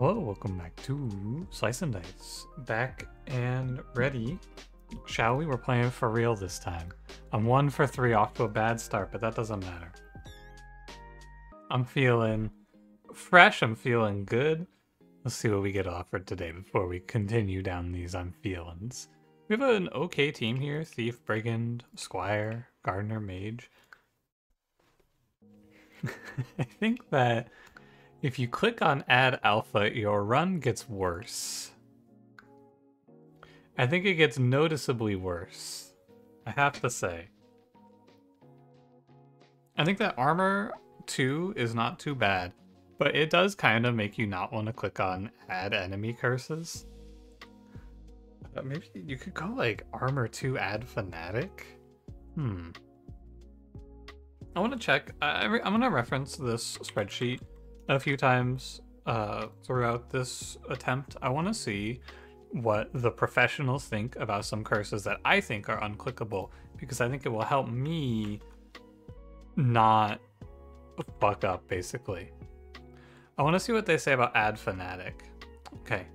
Hello, welcome back to Slice and Dice. Back and ready. Shall we? We're playing for real this time. I'm 1 for 3 off to a bad start, but that doesn't matter. I'm feeling fresh, I'm feeling good. Let's see what we get offered today before we continue down these I'm feelings. We have an okay team here. Thief, Brigand, Squire, Gardener, Mage. I think that if you click on Add Alpha, your run gets worse. I think it gets noticeably worse, I have to say. I think that Armor 2 is not too bad, but it does kind of make you not want to click on Add Enemy Curses. Maybe you could go like Armor 2 Add Fanatic? I want to check. I'm going to reference this spreadsheet a few times throughout this attempt. I want to see what the professionals think about some curses that I think are unclickable, because I think it will help me not fuck up, basically. I want to see what they say about Add Fanatic. Okay.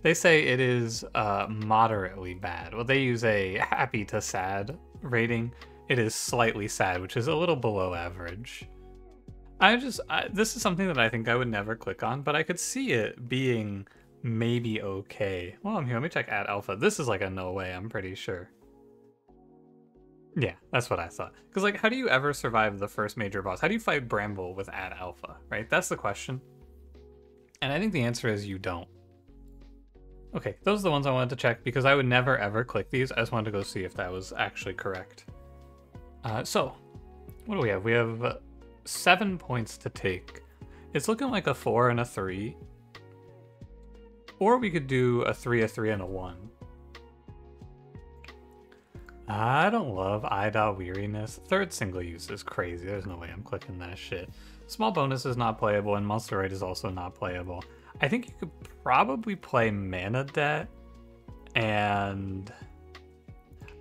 They say it is moderately bad. Well, they use a happy to sad rating. It is slightly sad, which is a little below average. This is something that I think I would never click on, but I could see it being maybe okay. Well, I'm here. Let me check Add Alpha. This is like a no way, I'm pretty sure. Yeah, that's what I thought. Because, like, how do you ever survive the first major boss? How do you fight Bramble with Add Alpha, right? That's the question. And I think the answer is you don't. Okay, those are the ones I wanted to check because I would never ever click these. I just wanted to go see if that was actually correct. So, what do we have? We have 7 points to take. It's looking like a 4 and a 3. Or we could do a 3, a 3, and a 1. I don't love Ida Weariness. Third single use is crazy. There's no way I'm clicking that shit. Small bonus is not playable, and Monster Rite is also not playable. I think you could probably play Mana Debt, and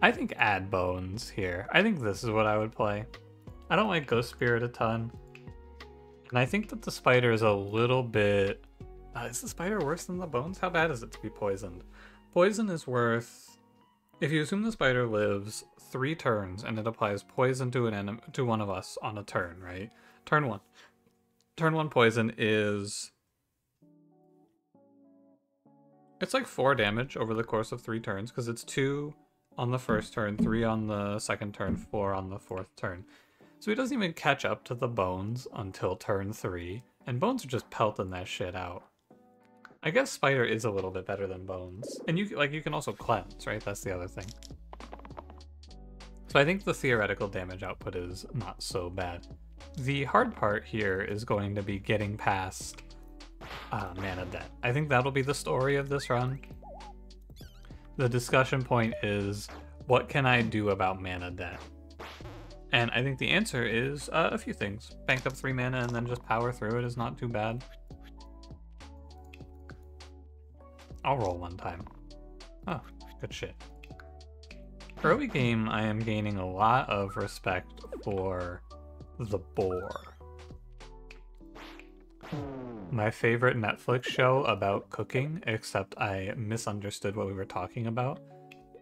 I think Add Bones here. I think this is what I would play. I don't like Ghost Spirit a ton, and I think that the spider is a little bit... is the spider worse than the bones? How bad is it to be poisoned? Poison is worth... If you assume the spider lives 3 turns and it applies poison to an enemy, to one of us on a turn, right? Turn 1. Turn 1 poison is... It's like 4 damage over the course of 3 turns, because it's 2 on the first turn, 3 on the second turn, 4 on the 4th turn. So he doesn't even catch up to the bones until turn 3, and bones are just pelting that shit out. I guess spider is a little bit better than bones, and you can also cleanse, right? That's the other thing. So I think the theoretical damage output is not so bad. The hard part here is going to be getting past Mana Debt. I think that'll be the story of this run. The discussion point is, what can I do about Mana Debt? And I think the answer is a few things. Bank up 3 mana and then just power through it is not too bad. I'll roll 1 time. Oh, good shit. Early game, I am gaining a lot of respect for the boar. My favorite Netflix show about cooking, except I misunderstood what we were talking about.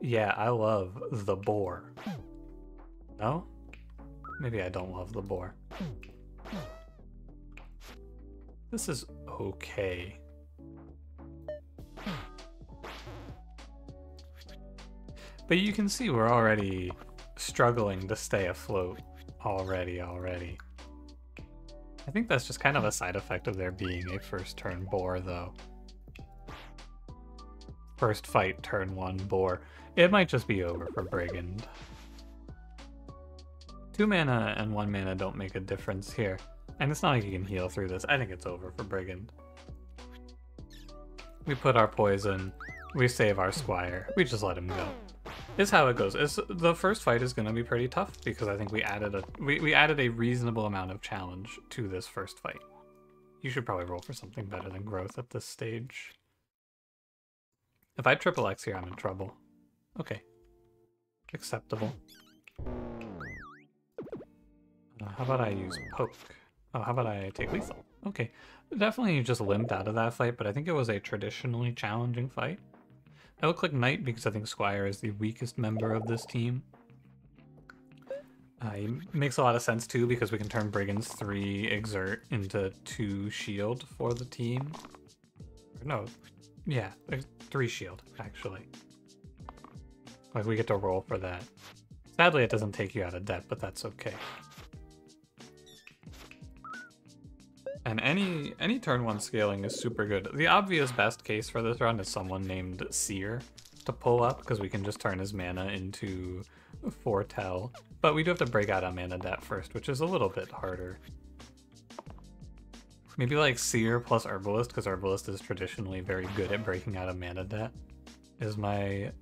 Yeah, I love The Boar. No? Maybe I don't love The Boar. This is okay. But you can see we're already struggling to stay afloat already. I think that's just kind of a side effect of there being a first turn boar, though. First fight, turn 1 boar. It might just be over for Brigand. 2 mana and 1 mana don't make a difference here. And it's not like you can heal through this. I think it's over for Brigand. We put our poison, we save our Squire, we just let him go. Is how it goes. The first fight is going to be pretty tough because I think we added a reasonable amount of challenge to this first fight. You should probably roll for something better than growth at this stage. If I triple X here, I'm in trouble. Okay. Acceptable. How about I use poke? Oh, how about I take lethal? Okay, definitely just limped out of that fight, but I think it was a traditionally challenging fight. I will click Knight because I think Squire is the weakest member of this team. He makes a lot of sense too because we can turn Brigand's 3 Exert into 2 Shield for the team. Or no, yeah, 3 Shield actually. Like we get to roll for that. Sadly, it doesn't take you out of debt, but that's okay. And any turn 1 scaling is super good. The obvious best case for this run is someone named Seer to pull up, because we can just turn his mana into Foretell. But we do have to break out a mana debt first, which is a little bit harder. Maybe like Seer plus Herbalist, because Herbalist is traditionally very good at breaking out a mana debt, is my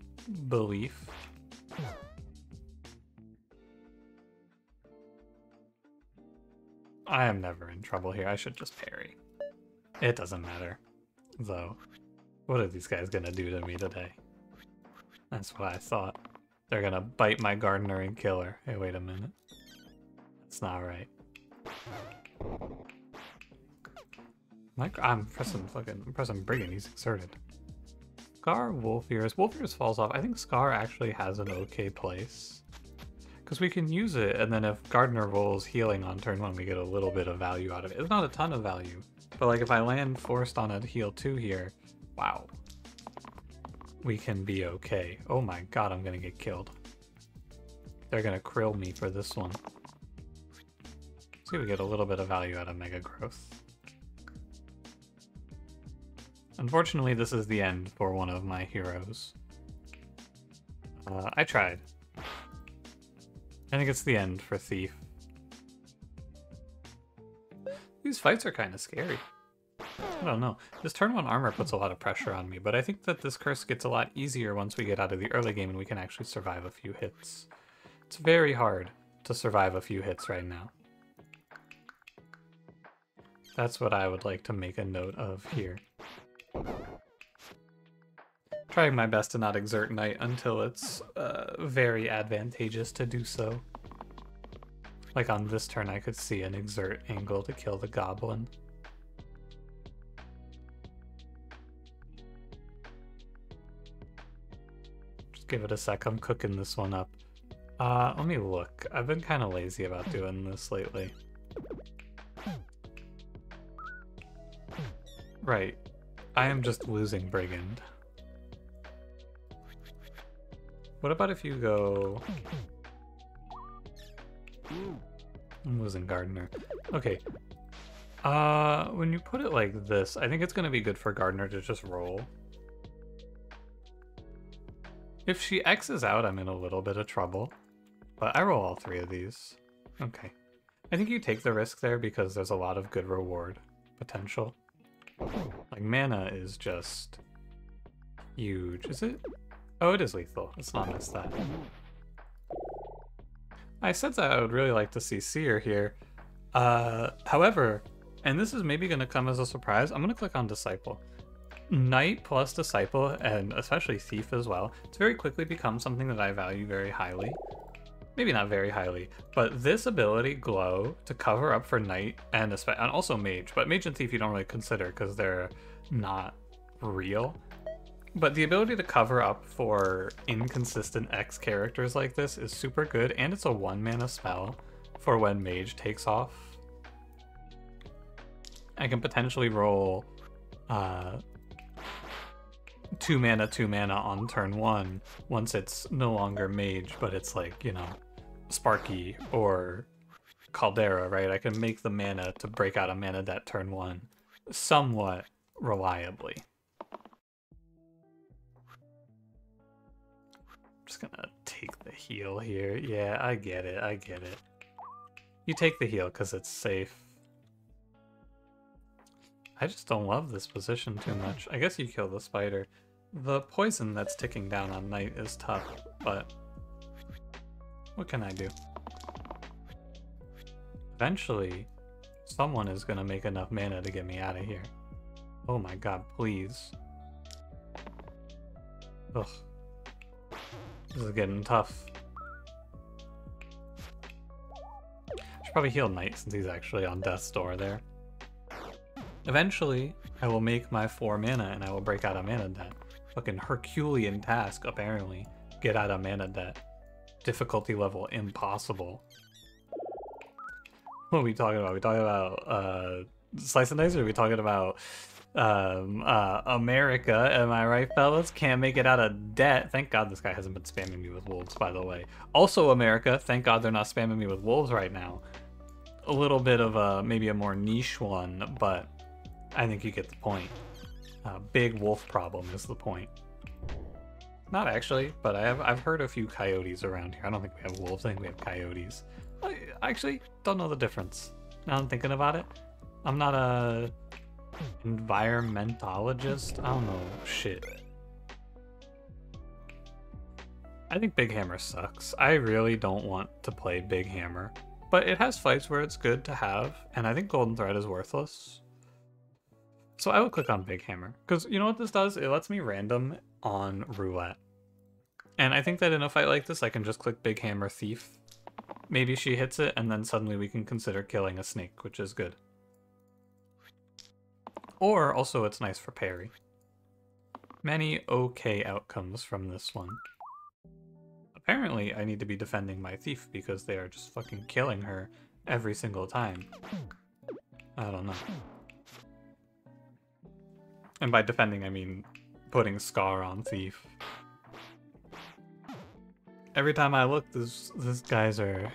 belief. I am never in trouble here. I should just parry. It doesn't matter, though. What are these guys gonna do to me today? That's what I thought. They're gonna bite my gardener and kill her. Hey, wait a minute. That's not right. I'm pressing Brigand. He's exerted. Scar, Wolfears. Wolfears falls off. I think Scar actually has an okay place. Because we can use it, and then if Gardener rolls healing on turn 1, we get a little bit of value out of it. It's not a ton of value, but like if I land forced on a heal 2 here, wow. We can be okay. Oh my god, I'm gonna get killed. They're gonna krill me for this one. See, we get a little bit of value out of Mega Growth. Unfortunately, this is the end for one of my heroes. I tried. I think it's the end for Thief. These fights are kind of scary. I don't know. This turn 1 armor puts a lot of pressure on me, but I think that this curse gets a lot easier once we get out of the early game and we can actually survive a few hits. It's very hard to survive a few hits right now. That's what I would like to make a note of here. Trying my best to not exert Knight until it's very advantageous to do so. Like on this turn, I could see an exert angle to kill the goblin. Just give it a sec, I'm cooking this one up. Let me look. I've been kind of lazy about doing this lately. Right. I am just losing Brigand. What about if you go... I'm losing Gardener. Okay. When you put it like this, I think it's gonna be good for Gardener to just roll. If she X's out, I'm in a little bit of trouble. But I roll all 3 of these. Okay. I think you take the risk there because there's a lot of good reward potential. Like, mana is just huge. Is it? Oh, it is lethal. Let's not miss that. I said that I would really like to see Seer here. However, and this is maybe going to come as a surprise, I'm going to click on Disciple. Knight plus Disciple, and especially Thief as well, it's very quickly become something that I value very highly. Maybe not very highly, but this ability, Glow, to cover up for Knight and also Mage, but Mage and Thief you don't really consider because they're not real. But the ability to cover up for inconsistent X characters like this is super good, and it's a 1-mana spell for when Mage takes off. I can potentially roll 2 mana on turn 1 once it's no longer Mage, but it's like, you know, Sparky or Caldera, right? I can make the mana to break out a mana debt turn 1 somewhat reliably. I'm just gonna take the heal here. Yeah, I get it, I get it. You take the heal because it's safe. I just don't love this position too much. I guess you kill the spider. The poison that's ticking down on Knight is tough, but what can I do? Eventually, someone is gonna make enough mana to get me out of here. Oh my god, please. Ugh. This is getting tough. Should probably heal Knight since he's actually on death's door there. Eventually, I will make my 4 mana and I will break out of mana debt. Fucking Herculean task, apparently. Get out of mana debt. Difficulty level impossible. What are we talking about? Are we talking about Slice and Dice, or are we talking about America? Am I right, fellas? Can't make it out of debt. Thank God this guy hasn't been spamming me with wolves, by the way. Also America, thank God they're not spamming me with wolves right now. A little bit of a, maybe a more niche one, but I think you get the point. Big wolf problem is the point. Not actually, but I've heard a few coyotes around here. I don't think we have wolves, I think we have coyotes. I actually don't know the difference. Now I'm thinking about it. I'm not a environmentalist. I don't know shit. I think Big Hammer sucks. I really don't want to play Big Hammer. But it has fights where it's good to have, and I think Golden Thread is worthless. So I would click on Big Hammer. Because you know what this does? It lets me random on roulette. And I think that in a fight like this, I can just click Big Hammer Thief. Maybe she hits it, and then suddenly we can consider killing a snake, which is good. Or, also, it's nice for parry. Many okay outcomes from this one. Apparently, I need to be defending my thief because they are just fucking killing her every single time. I don't know. And by defending, I mean putting Scar on thief. Every time I look, these guys are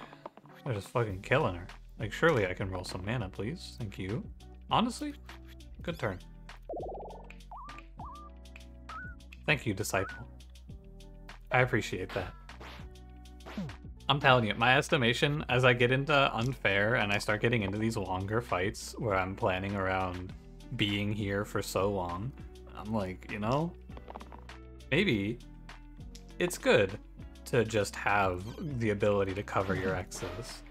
they're just fucking killing her. Like, surely I can roll some mana, please. Thank you. Honestly, good turn. Thank you, Disciple. I appreciate that. I'm telling you, my estimation, as I get into Unfair and I start getting into these longer fights where I'm planning around being here for so long, I'm like, you know, maybe it's good to just have the ability to cover your X's.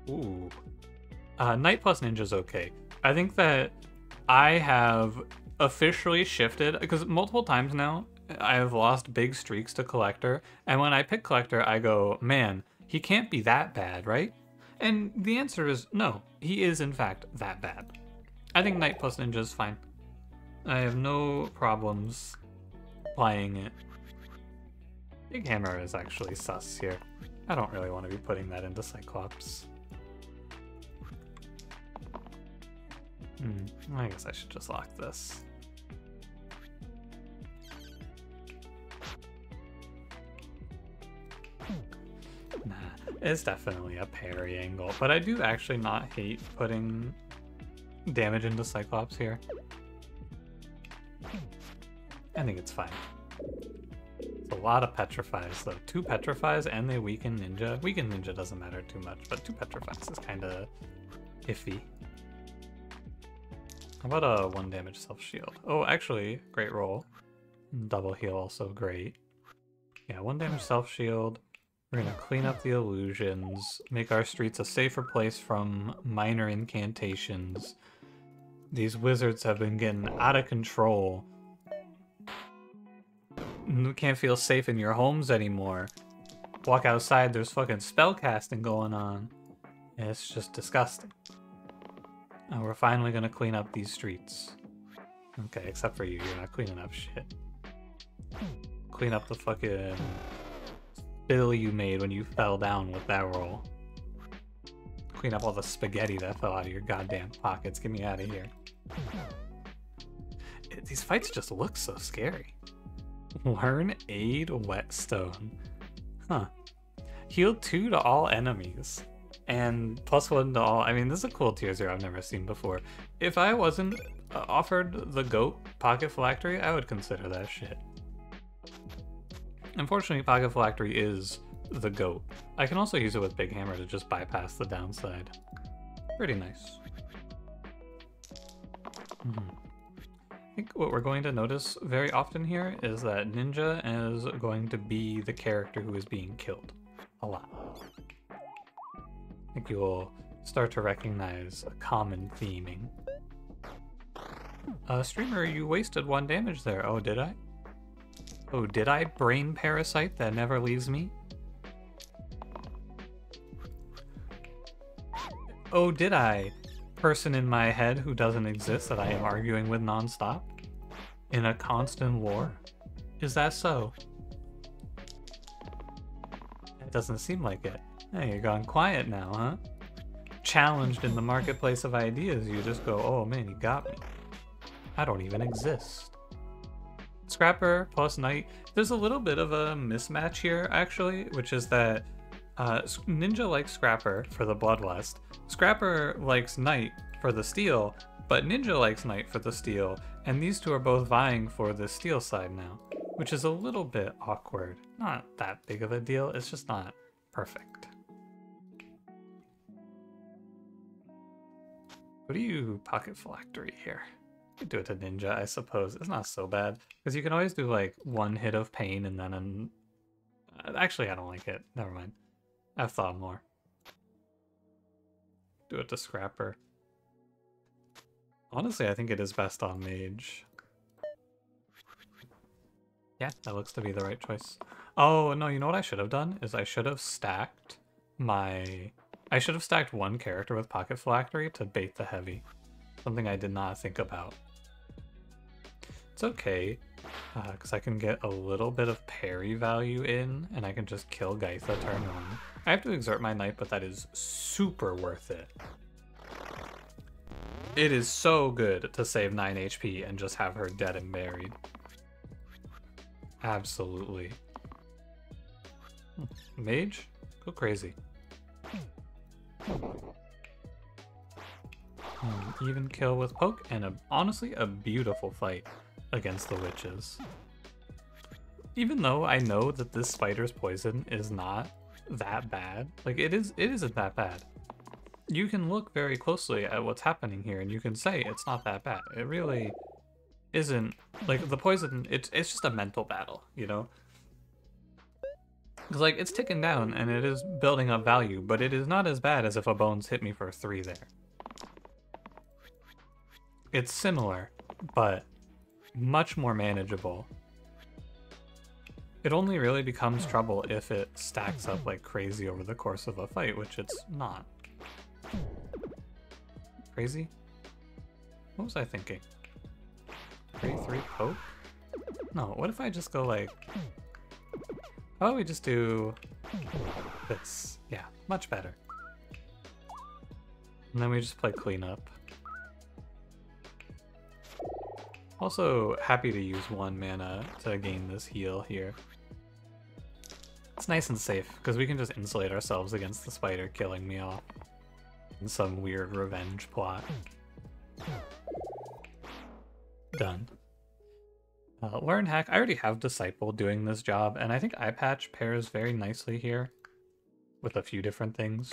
Ooh. Knight plus Ninja's okay. I think that I have officially shifted, because multiple times now, I have lost big streaks to Collector, and when I pick Collector, I go, man, he can't be that bad, right? And the answer is no, he is in fact that bad. I think Knight plus Ninja is fine. I have no problems playing it. Big Hammer is actually sus here. I don't really want to be putting that into Cyclops. I guess I should just lock this. Nah, it's definitely a parry angle, but I do actually not hate putting damage into Cyclops here. I think it's fine. It's a lot of petrifies though. 2 petrifies and they weaken Ninja. Weaken Ninja doesn't matter too much, but 2 petrifies is kind of iffy. How about a 1 damage self shield? Oh, actually, great roll. Double heal also great. Yeah, 1 damage self shield. We're gonna clean up the illusions, make our streets a safer place from minor incantations. These wizards have been getting out of control. You can't feel safe in your homes anymore. Walk outside, there's fucking spell casting going on. And it's just disgusting. And we're finally gonna clean up these streets. Okay, except for you, you're not cleaning up shit. Clean up the fucking spill you made when you fell down with that roll. Clean up all the spaghetti that fell out of your goddamn pockets. Get me out of here. These fights just look so scary. Learn Aid Whetstone. Huh. Heal 2 to all enemies. And +1 to all. I mean, this is a cool tier 0 I've never seen before. If I wasn't offered the GOAT Pocket Phylactery, I would consider that shit. Unfortunately, Pocket Phylactery is the GOAT. I can also use it with Big Hammer to just bypass the downside. Pretty nice. I think what we're going to notice very often here is that Ninja is going to be the character who is being killed a lot. I think you'll start to recognize a common theming. Streamer, you wasted 1 damage there. Oh, did I? Oh, did I? Brain parasite that never leaves me? Oh, did I? person in my head who doesn't exist that I am arguing with nonstop in a constant war? Is that so? It doesn't seem like it. Hey, you're gone quiet now, huh? Challenged in the marketplace of ideas, you just go, oh man, you got me. I don't even exist. Scrapper plus Knight. There's a little bit of a mismatch here, actually, which is that Ninja likes Scrapper for the Bloodlust. Scrapper likes Knight for the Steel, but Ninja likes Knight for the Steel, and these two are both vying for the Steel side now, which is a little bit awkward. Not that big of a deal, it's just not perfect. What do you Pocket Phylactery here? You could do it to Ninja, I suppose. It's not so bad, because you can always do like one hit of pain and then actually, I don't like it. Never mind. I've thought more. Do it to Scrapper. Honestly, I think it is best on Mage. Yeah, that looks to be the right choice. Oh, no, you know what I should have done? Is I should have stacked my... I should have stacked one character with Pocket Phylactery to bait the heavy. Something I did not think about. It's okay, because I can get a little bit of parry value in, and I can just kill Gaitha turn 1. I have to exert my Knight, but that is super worth it. It is so good to save 9 HP and just have her dead and buried. Absolutely. Mage? Go crazy. Even kill with poke, and honestly a beautiful fight against the witches. Even though I know that this spider's poison is not that bad, like it isn't that bad. You can look very closely at what's happening here and you can say it's not that bad. It really isn't. Like the poison, it's just a mental battle, you know? Because like it's ticking down and it is building up value, but it is not as bad as if a bones hit me for 3 there. It's similar, but much more manageable. It only really becomes trouble if it stacks up like crazy over the course of a fight, which it's not. Crazy? What was I thinking? 3-3 poke? No, what if I just go like... How about we just do this? Yeah, much better. And then we just play cleanup. Also happy to use 1 mana to gain this heal here. It's nice and safe, because we can just insulate ourselves against the spider killing me off in some weird revenge plot. Done. Learn Hack. I already have Disciple doing this job, and I think Eye Patch pairs very nicely here with a few different things.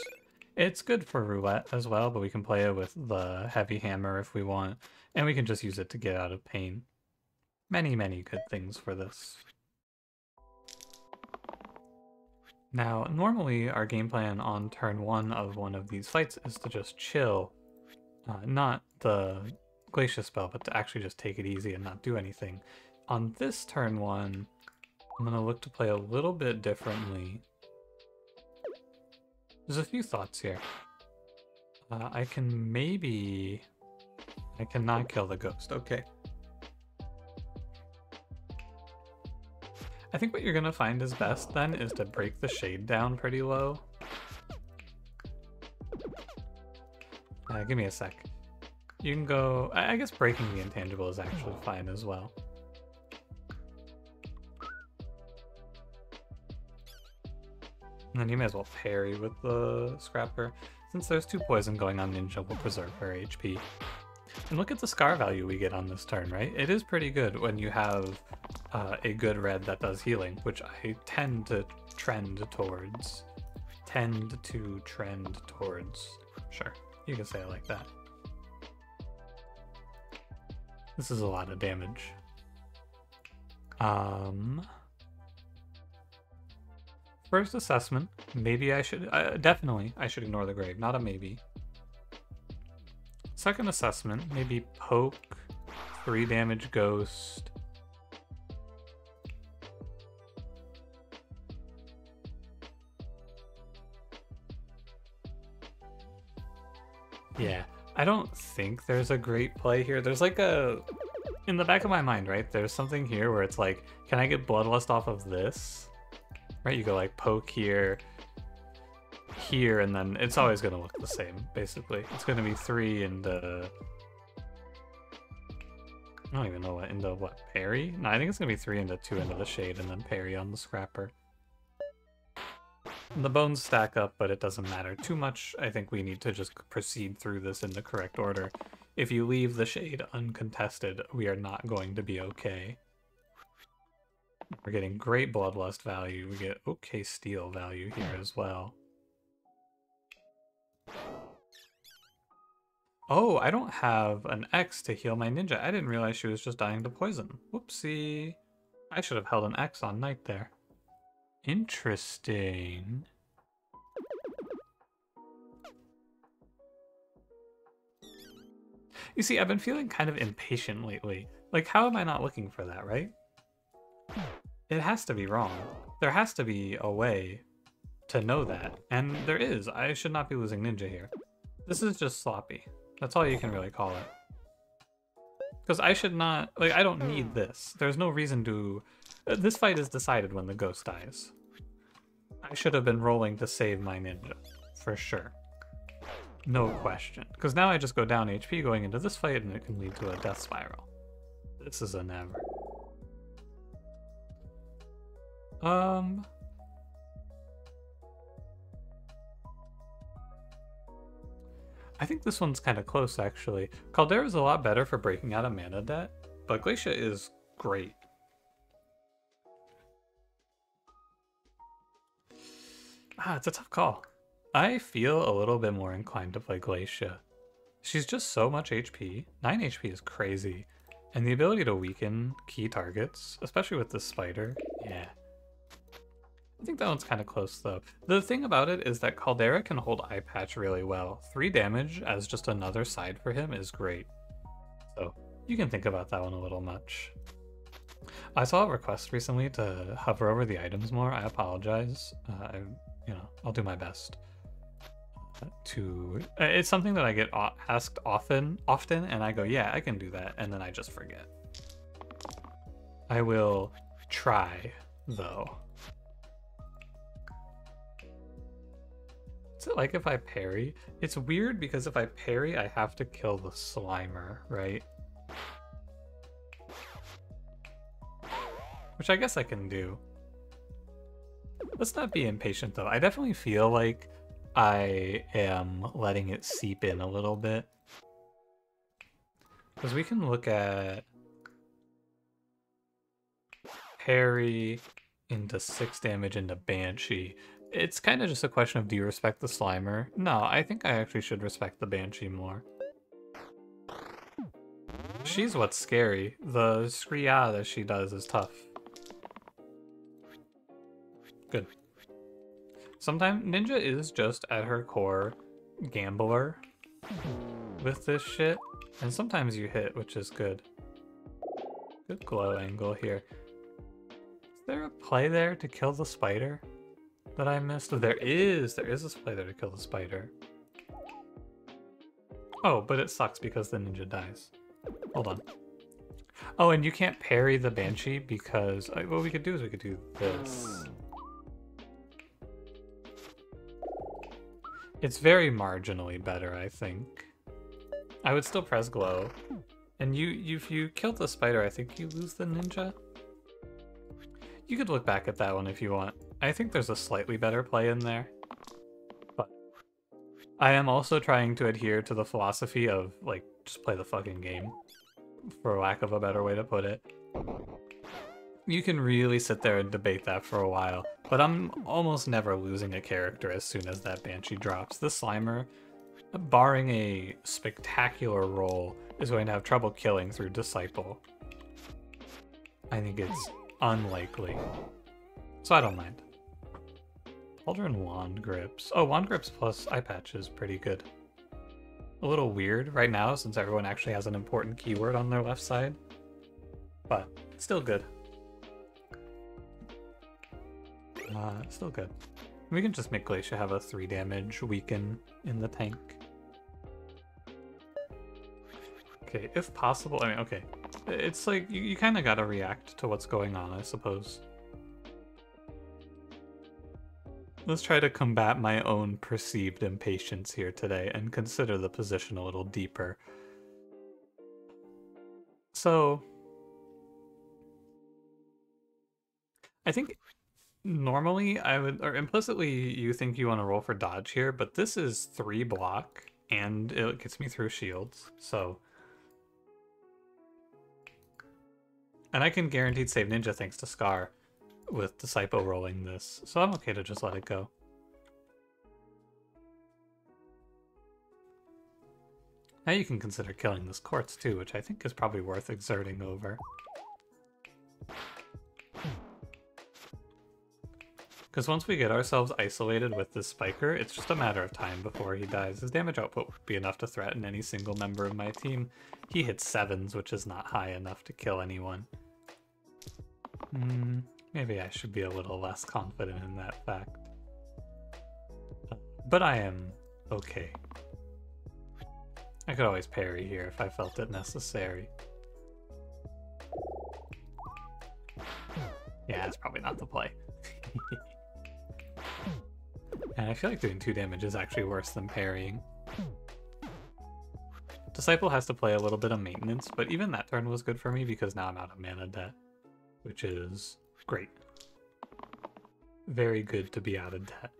It's good for Roulette as well, but we can play it with the Heavy Hammer if we want, and we can just use it to get out of pain. Many, many good things for this. Now, normally our game plan on turn 1 of one of these fights is to just chill, not the Glacius spell, but to actually just take it easy and not do anything. On this turn 1, I'm going to look to play a little bit differently. There's a few thoughts here. I cannot kill the ghost. Okay. I think what you're gonna find is best then is to break the shade down pretty low. Give me a sec. You can go... I guess breaking the intangible is actually fine as well. And then you may as well parry with the Scrapper. Since there's 2 poison going on, Ninja will preserve her HP. And look at the scar value we get on this turn, right? It is pretty good when you have a good red that does healing, which I tend to trend towards. Sure, you can say it like that. This is a lot of damage. First assessment, maybe I should, definitely I should ignore the grave, not a maybe. Second assessment, maybe poke, 3 damage ghost. Yeah, I don't think there's a great play here. There's like a... In the back of my mind, right? There's something here where it's like, can I get Bloodlust off of this? Right, you go like poke here, here, and then it's always going to look the same, basically. It's going to be 3 into... I don't even know what, into what, parry? No, I think it's going to be 3 into 2 into the shade, and then parry on the scrapper. The bones stack up, but it doesn't matter too much. I think we need to just proceed through this in the correct order. If you leave the shade uncontested, we are not going to be okay. We're getting great Bloodlust value. We get okay Steel value here as well. Oh, I don't have an X to heal my ninja. I didn't realize she was just dying to poison. Whoopsie. I should have held an X on Knight there. Interesting. You see, I've been feeling kind of impatient lately. Like, how am I not looking for that, right? It has to be wrong. There has to be a way to know that. And there is. I should not be losing ninja here. This is just sloppy. That's all you can really call it. Because I should not... Like, I don't need this. There's no reason to... This fight is decided when the ghost dies. I should have been rolling to save my ninja. For sure. No question. Because now I just go down HP going into this fight and it can lead to a death spiral. This is a never. I think this one's kind of close, actually. Caldera's a lot better for breaking out a mana debt, but Glacia is great. It's a tough call. I feel a little bit more inclined to play Glacia. She's just so much HP. 9 HP is crazy. And the ability to weaken key targets, especially with this spider, yeah. I think that one's kind of close, though. The thing about it is that Caldera can hold Eye Patch really well. 3 damage as just another side for him is great. So you can think about that one a little much. I saw a request recently to hover over the items more. I apologize. I'll do my best to... It's something that I get asked often, and I go, yeah, I can do that, and then I just forget. I will try, though. What's it like if I parry? It's weird because if I parry, I have to kill the Slimer, right? Which I guess I can do. Let's not be impatient, though. I definitely feel like I am letting it seep in a little bit. Because we can look at parry into 6 damage into Banshee. It's kind of just a question of, do you respect the Slimer? No, I think I actually should respect the Banshee more. She's what's scary. The Scria that she does is tough. Good. Sometimes Ninja is just at her core gambler with this shit, and sometimes you hit, which is good. Good glow angle here. Is there a play there to kill the spider that I missed? Oh, there is a play there to kill the spider. Oh, but it sucks because the ninja dies. Hold on. Oh, and you can't parry the Banshee because what we could do is we could do this. It's very marginally better, I think. I would still press glow. And if you kill the spider, I think you lose the ninja. You could look back at that one if you want. I think there's a slightly better play in there. But I am also trying to adhere to the philosophy of, like, just play the fucking game, for lack of a better way to put it. You can really sit there and debate that for a while, but I'm almost never losing a character as soon as that Banshee drops. The Slimer, barring a spectacular roll, is going to have trouble killing through Disciple. I think it's unlikely. So I don't mind. Pauldron Wand Grips. Oh, Wand Grips plus Eye Patch is pretty good. A little weird right now since everyone actually has an important keyword on their left side, but still good. Still good. We can just make Glacia have a 3 damage weaken in the tank. Okay, if possible, I mean, okay. It's like, you kind of gotta react to what's going on, I suppose. Let's try to combat my own perceived impatience here today and consider the position a little deeper. So, I think normally I would, or implicitly you think you want to roll for dodge here, but this is 3 block and it gets me through shields, so. And I can guaranteed save Ninja thanks to Scar with Disciple rolling this, so I'm okay to just let it go. Now you can consider killing this Quartz too, which I think is probably worth exerting over. Because once we get ourselves isolated with this Spiker, it's just a matter of time before he dies. His damage output would be enough to threaten any single member of my team. He hits 7s, which is not high enough to kill anyone. Maybe I should be a little less confident in that fact. But I am okay. I could always parry here if I felt it necessary. Yeah, that's probably not the play. And I feel like doing 2 damage is actually worse than parrying. Disciple has to play a little bit of maintenance, but even that turn was good for me because now I'm out of mana debt, which is great. Very good to be out of debt.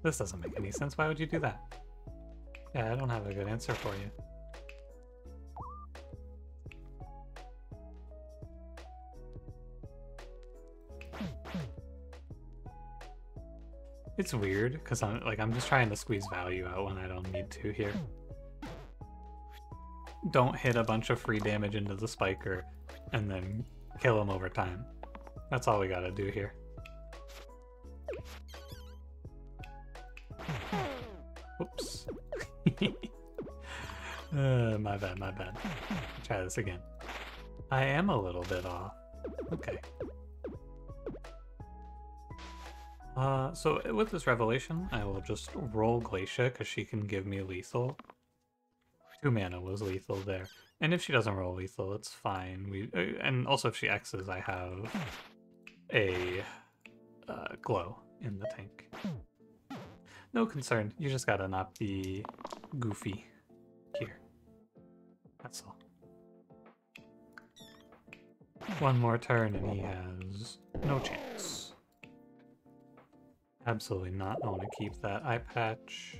This doesn't make any sense. Why would you do that? Yeah, I don't have a good answer for you. It's weird because I'm just trying to squeeze value out when I don't need to here. Don't hit a bunch of free damage into the Spiker and then kill him over time. That's all we gotta do here. Oops. My bad, my bad. Try this again. I am a little bit off. Okay. So with this revelation, I will just roll Glacia because she can give me lethal. 2 mana was lethal there. And if she doesn't roll lethal, it's fine. And also if she X's, I have a glow in the tank. No concern, you just gotta not be goofy here. That's all. 1 more turn and he has no chance. Absolutely not. I want to keep that eye patch.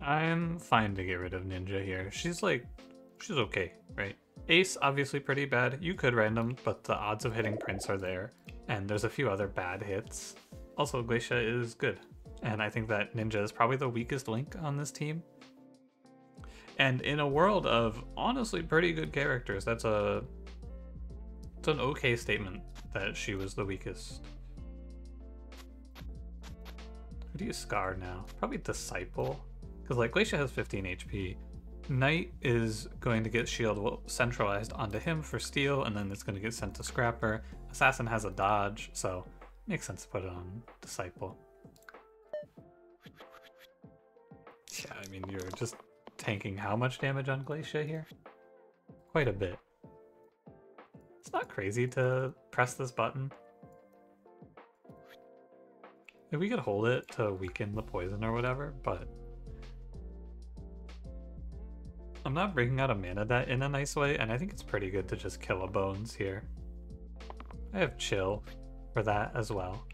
I'm fine to get rid of Ninja here. She's okay, right? Ace, obviously pretty bad. You could random, but the odds of hitting Prince are there. And there's a few other bad hits. Also, Glacia is good. And I think that Ninja is probably the weakest link on this team. And in a world of honestly pretty good characters, it's an okay statement that she was the weakest. Who do you Scar now? Probably Disciple. Because like Glacia has 15 HP. Knight is going to get shield centralized onto him for steal, and then it's going to get sent to Scrapper. Assassin has a dodge, so makes sense to put it on Disciple. Yeah, I mean, you're just tanking how much damage on Glacia here? Quite a bit. It's not crazy to press this button. If we could hold it to weaken the poison or whatever, but I'm not bringing out a mana debt in a nice way, and I think it's pretty good to just kill a Bones here. I have Chill for that as well.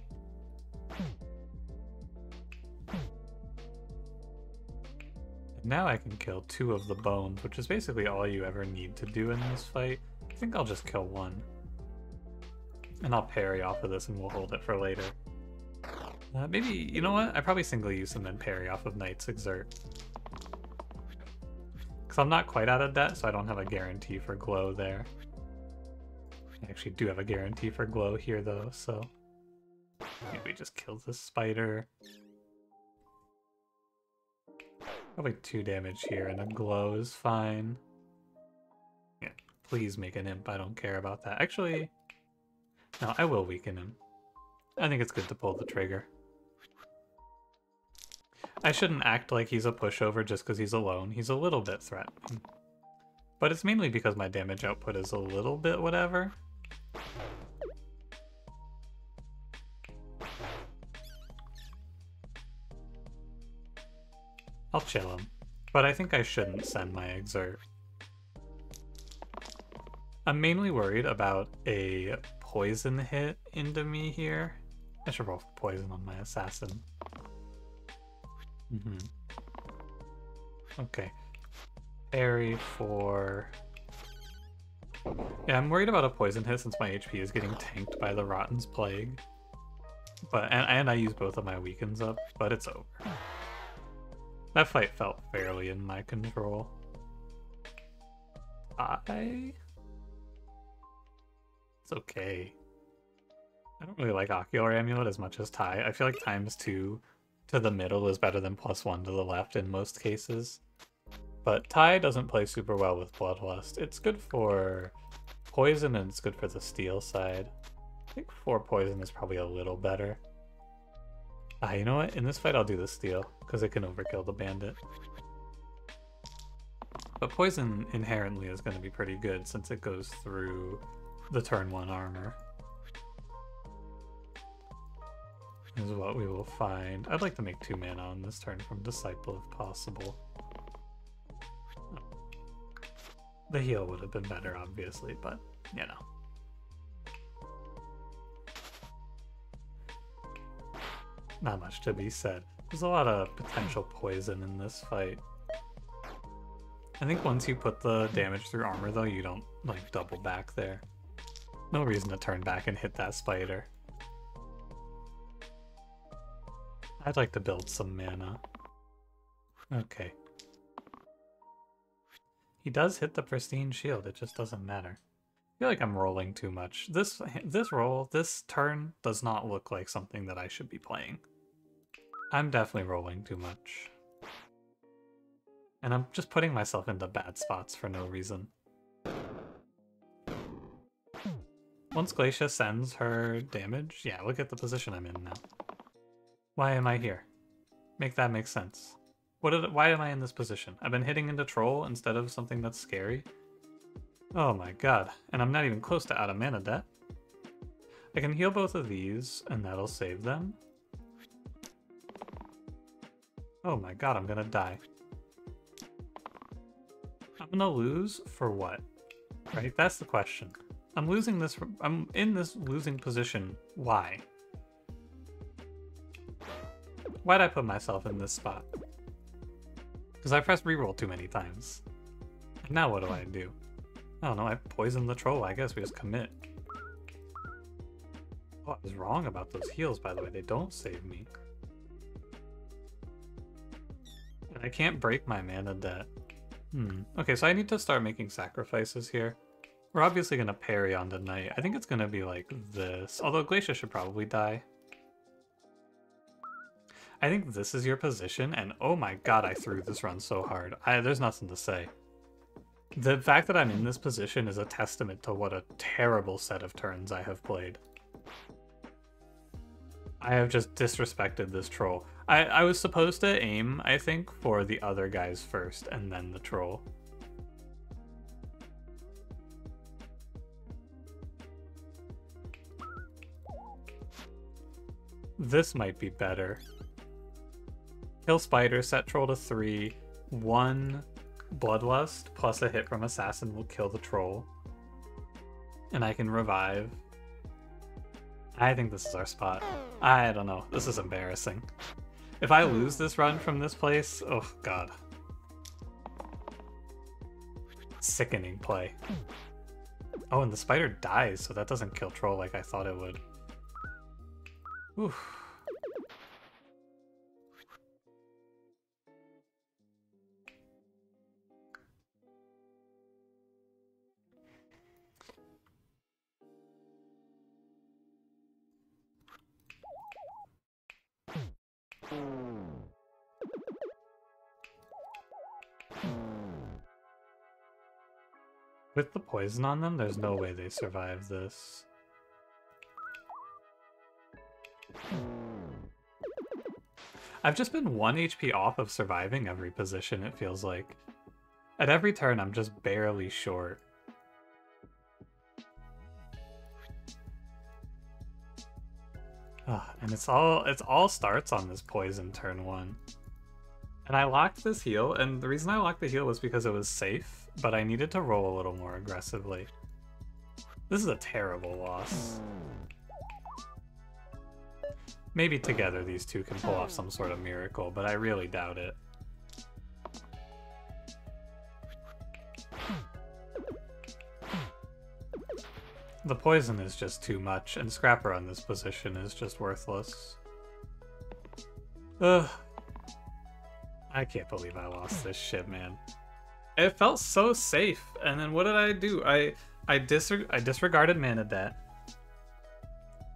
Now I can kill 2 of the Bones, which is basically all you ever need to do in this fight. I think I'll just kill 1. And I'll parry off of this and we'll hold it for later. Maybe, you know what? I probably single use and then parry off of Knight's Exert. Because I'm not quite out of debt, so I don't have a guarantee for glow there. I actually do have a guarantee for glow here though, so maybe we just kill this spider. Probably 2 damage here, and a glow is fine. Yeah, Please make an imp. I don't care about that. Actually, no, I will weaken him. I think it's good to pull the trigger. I shouldn't act like he's a pushover just because he's alone. He's a little bit threatening. But it's mainly because my damage output is a little bit whatever. I'll chill him. But I think I shouldn't send my Exert. I'm mainly worried about a poison hit into me here. I should roll for poison on my assassin. Okay. Parry for... Yeah, I'm worried about a poison hit since my HP is getting tanked by the Rotten's Plague. But and I use both of my weakens up, but it's over. That fight felt fairly in my control. It's okay. I don't really like Ocular Amulet as much as Tai. I feel like ×2 to the middle is better than +1 to the left in most cases. But Tai doesn't play super well with Bloodlust. It's good for poison and it's good for the steel side. I think 4 poison is probably a little better. You know what? In this fight I'll do the steel, because it can overkill the bandit. But poison inherently is going to be pretty good since it goes through the turn 1 armor. Is what we will find. I'd like to make 2 mana on this turn from Disciple if possible. The heal would have been better, obviously, but, you know. Not much to be said. There's a lot of potential poison in this fight. I think once you put the damage through armor, though, you don't, like, double back there. No reason to turn back and hit that spider. I'd like to build some mana. Okay. He does hit the pristine shield, it just doesn't matter. I feel like I'm rolling too much. This turn does not look like something that I should be playing. I'm definitely rolling too much. And I'm just putting myself into bad spots for no reason. Once Glacia sends her damage, yeah, look at the position I'm in now. Why am I here? Make that make sense. Why am I in this position? I've been hitting into troll instead of something that's scary. Oh my god, and I'm not even close to out of mana debt. I can heal both of these, and that'll save them. Oh my god, I'm gonna die. I'm gonna lose for what? Right, that's the question. I'm in this losing position. Why? Why'd I put myself in this spot? Because I pressed reroll too many times. And now what do? I don't know, I poisoned the troll. I guess we just commit. Oh, I was wrong about those heals, by the way. They don't save me. And I can't break my mana debt. Okay, so I need to start making sacrifices here. We're obviously going to parry on the knight. I think it's going to be like this. Although Glacia should probably die. I think this is your position, and oh my god, I threw this run so hard. There's nothing to say. The fact that I'm in this position is a testament to what a terrible set of turns I have played. I have just disrespected this troll. I was supposed to aim, I think, for the other guys first, and then the troll. This might be better. Kill spider, set troll to 3, 1 bloodlust plus a hit from assassin will kill the troll. And I can revive. I think this is our spot. I don't know. This is embarrassing. If I lose this run from this place, oh god. Sickening play. Oh, and the spider dies, so that doesn't kill troll like I thought it would. Oof. With the poison on them, there's no way they survive this. I've just been 1 HP off of surviving every position, it feels like. At every turn, I'm just barely short. And it all starts on this poison turn 1. And I locked this heal, and the reason I locked the heal was because it was safe, but I needed to roll a little more aggressively. This is a terrible loss. Maybe together these two can pull off some sort of miracle, but I really doubt it. The poison is just too much, and Scrapper on this position is just worthless. Ugh. I can't believe I lost this shit, man. It felt so safe, and then what did I do? I disregarded Mana Debt,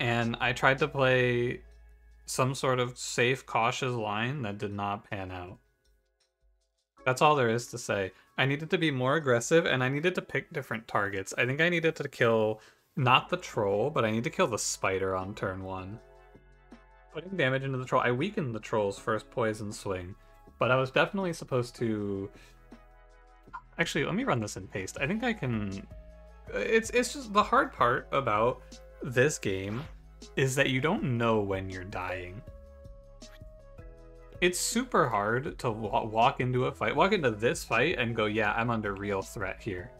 and I tried to play some sort of safe, cautious line that did not pan out. That's all there is to say. I needed to be more aggressive, and I needed to pick different targets. I think I needed to kill, not the troll, but I need to kill the spider on turn 1. Putting damage into the troll. I weakened the troll's first poison swing, but I was definitely supposed to... Actually, let me run this in paste. I think I can... It's just the hard part about this game is that you don't know when you're dying. It's super hard to walk into this fight and go, yeah, I'm under real threat here.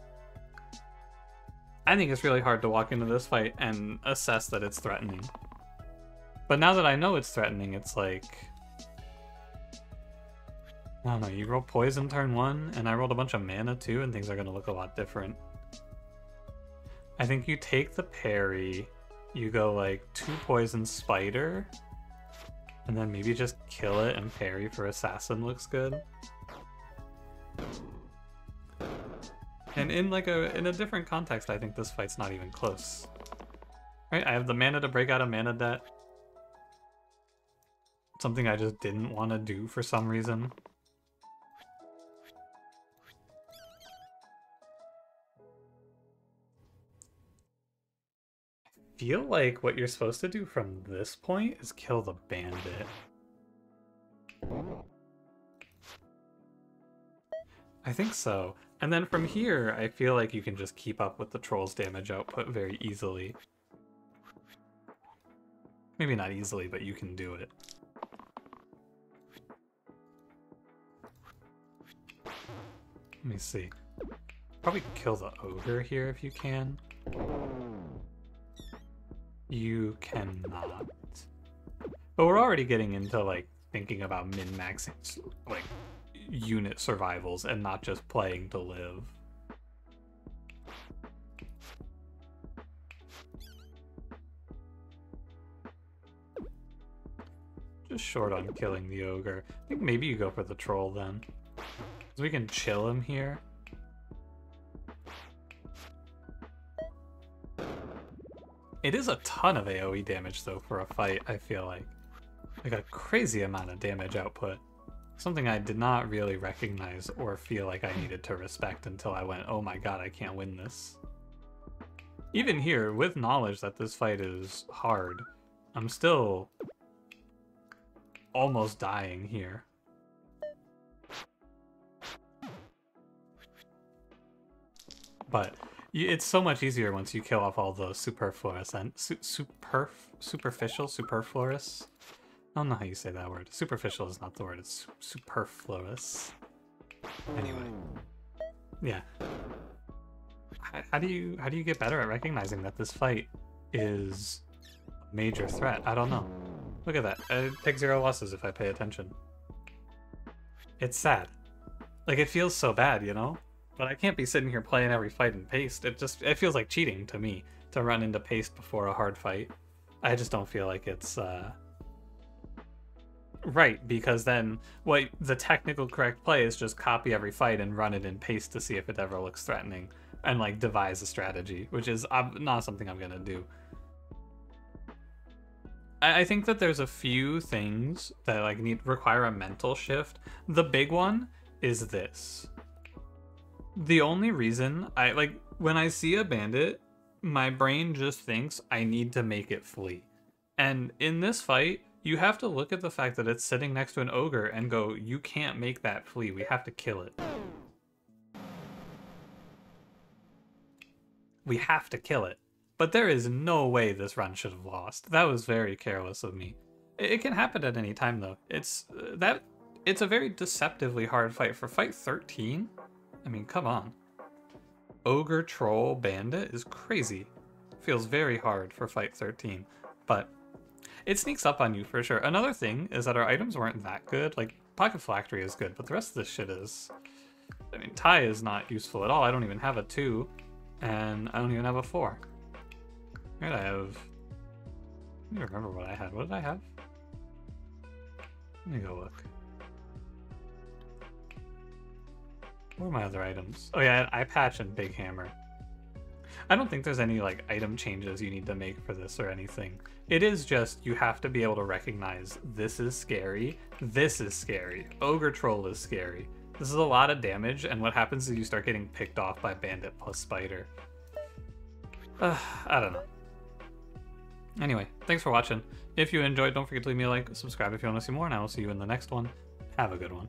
I think it's really hard to walk into this fight and assess that it's threatening. But now that I know it's threatening, it's like... I don't know, you roll poison turn 1, and I rolled a bunch of mana too, and things are going to look a lot different. I think you take the parry, you go like 2 poison spider, and then maybe just kill it and parry for assassin looks good. And in like in a different context, I think this fight's not even close. Right, I have the mana to break out of Mana Debt. Something I just didn't want to do for some reason. I feel like what you're supposed to do from this point is kill the bandit. I think so. And then from here, I feel like you can just keep up with the troll's damage output very easily. Maybe not easily, but you can do it. Let me see. Probably kill the ogre here if you can. You cannot. But we're already getting into like thinking about min-maxing like unit survivals and not just playing to live. Just short on killing the ogre. I think maybe you go for the troll then. Because we can chill him here. It is a ton of AoE damage though for a fight, I feel like. Like a crazy amount of damage output. Something I did not really recognize or feel like I needed to respect until I went, oh my god, I can't win this. Even here, with knowledge that this fight is hard, I'm still almost dying here. But it's so much easier once you kill off all the superfluous and superficial. I don't know how you say that word. Superficial is not the word, it's superfluous. Anyway. Yeah. How do you get better at recognizing that this fight is a major threat? I don't know. Look at that. I take 0 losses if I pay attention. It's sad. Like, it feels so bad, you know? But I can't be sitting here playing every fight in paste. It feels like cheating to me to run into paste before a hard fight. I just don't feel like it's right, because then what the technical correct play is just copy every fight and run it in paste to see if it ever looks threatening and like devise a strategy, which is not something I'm gonna do. I think that there's a few things that like require a mental shift. The big one is this. The only reason When I see a bandit, my brain just thinks I need to make it flee. And in this fight, you have to look at the fact that it's sitting next to an ogre and go, you can't make that flee, we have to kill it. We have to kill it. But there is no way this run should have lost. That was very careless of me. It can happen at any time though. It's a very deceptively hard fight. For fight 13, I mean, come on. Ogre Troll Bandit is crazy. Feels very hard for fight 13, but it sneaks up on you for sure. Another thing is that our items weren't that good. Like, Pocket Phylactery is good, but the rest of this shit is... I mean, Tie is not useful at all. I don't even have a 2, and I don't even have a 4. Right, I have... I don't remember what I had. What did I have? Let me go look. What are my other items? Oh yeah, Eye Patch and Big Hammer. I don't think there's any like item changes you need to make for this or anything. It is just you have to be able to recognize this is scary, this is scary, Ogre Troll is scary. This is a lot of damage, and what happens is you start getting picked off by Bandit plus Spider. I don't know. Anyway, thanks for watching. If you enjoyed, don't forget to leave me a like, subscribe if you want to see more, and I will see you in the next one. Have a good one.